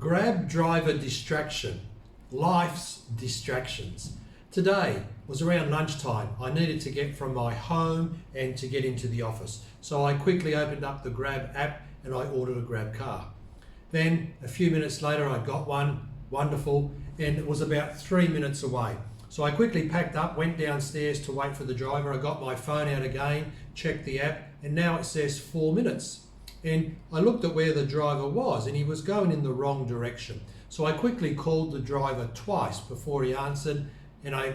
Grab driver distraction, life's distractions. Today was around lunchtime. I needed to get from my home and to get into the office. So I quickly opened up the Grab app and I ordered a Grab car. Then a few minutes later I got one, wonderful, and it was about 3 minutes away. So I quickly packed up, went downstairs to wait for the driver. I got my phone out again, checked the app, and now it says 4 minutes. And I looked at where the driver was and he was going in the wrong direction. So I quickly called the driver twice before he answered, and I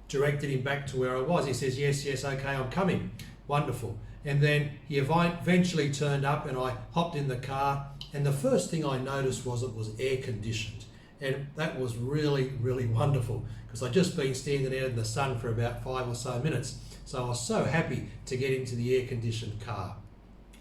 directed him back to where I was. He says, yes, okay, I'm coming. Wonderful. And then he eventually turned up and I hopped in the car, and the first thing I noticed was it was air conditioned. And that was really, really wonderful because I'd just been standing out in the sun for about 5 or so minutes. So I was so happy to get into the air conditioned car.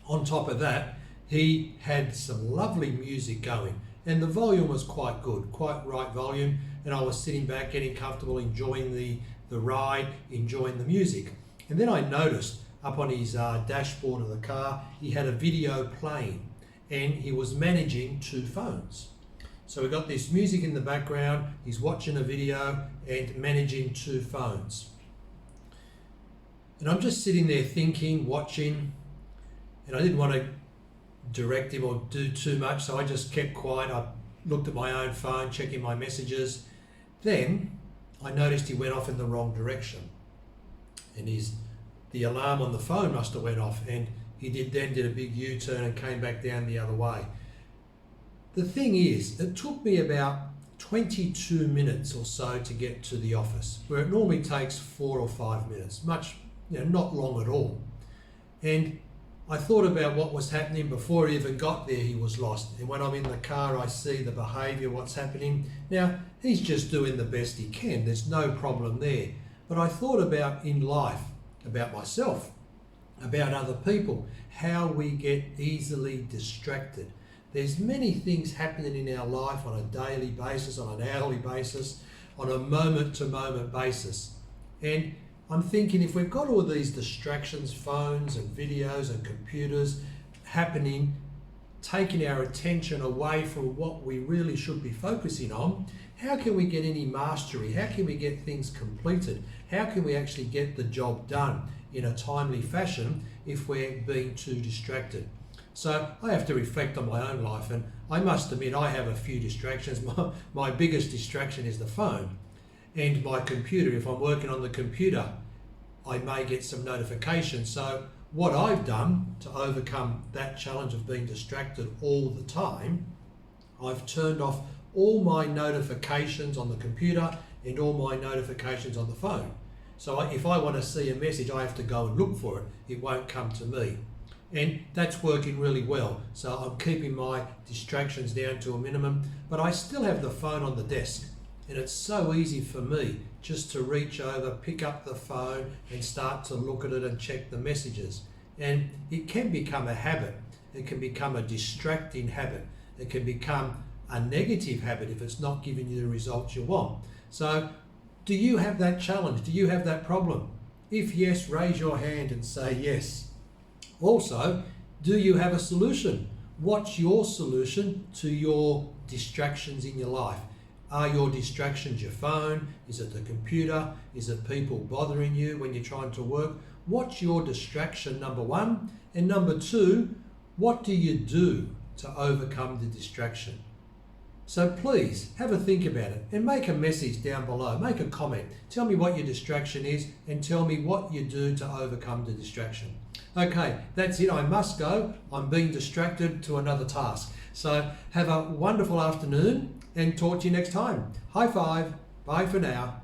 On top of that, he had some lovely music going and the volume was quite good, quite right volume, and I was sitting back getting comfortable, enjoying the ride, enjoying the music. And then I noticed up on his dashboard of the car, he had a video playing and he was managing 2 phones. So we got this music in the background, he's watching a video and managing 2 phones. And I'm just sitting there thinking, watching, and I didn't want to direct him or do too much, so I just kept quiet. I looked at my own phone, checking my messages. Then I noticed he went off in the wrong direction, and the alarm on the phone must have went off, and he then did a big U-turn and came back down the other way. The thing is, it took me about 22 minutes or so to get to the office, where it normally takes 4 or 5 minutes, not long at all. And I thought about what was happening before he even got there. He was lost. And when I'm in the car, I see the behaviour, what's happening. Now, he's just doing the best he can. There's no problem there. But I thought about in life, about myself, about other people, how we get easily distracted. There's many things happening in our life on a daily basis, on an hourly basis, on a moment-to-moment basis. And I'm thinking, if we've got all these distractions, phones and videos and computers happening, taking our attention away from what we really should be focusing on, how can we get any mastery? How can we get things completed? How can we actually get the job done in a timely fashion if we're being too distracted? So I have to reflect on my own life, and I must admit I have a few distractions. My biggest distraction is the phone and my computer. If I'm working on the computer, I may get some notifications. So what I've done to overcome that challenge of being distracted all the time, I've turned off all my notifications on the computer and all my notifications on the phone. So if I want to see a message, I have to go and look for it. It won't come to me. And that's working really well. So I'm keeping my distractions down to a minimum, but I still have the phone on the desk. And it's so easy for me just to reach over, pick up the phone and start to look at it and check the messages. And it can become a habit. It can become a distracting habit. It can become a negative habit if it's not giving you the results you want. So do you have that challenge? Do you have that problem? If yes, raise your hand and say yes. Also, do you have a solution? What's your solution to your distractions in your life? Are your distractions your phone? Is it the computer? Is it people bothering you when you're trying to work? What's your distraction, number 1? And number 2, what do you do to overcome the distraction? So please have a think about it and make a message down below. Make a comment. Tell me what your distraction is and tell me what you do to overcome the distraction. Okay, that's it. I must go. I'm being distracted to another task. So have a wonderful afternoon and talk to you next time. High five. Bye for now.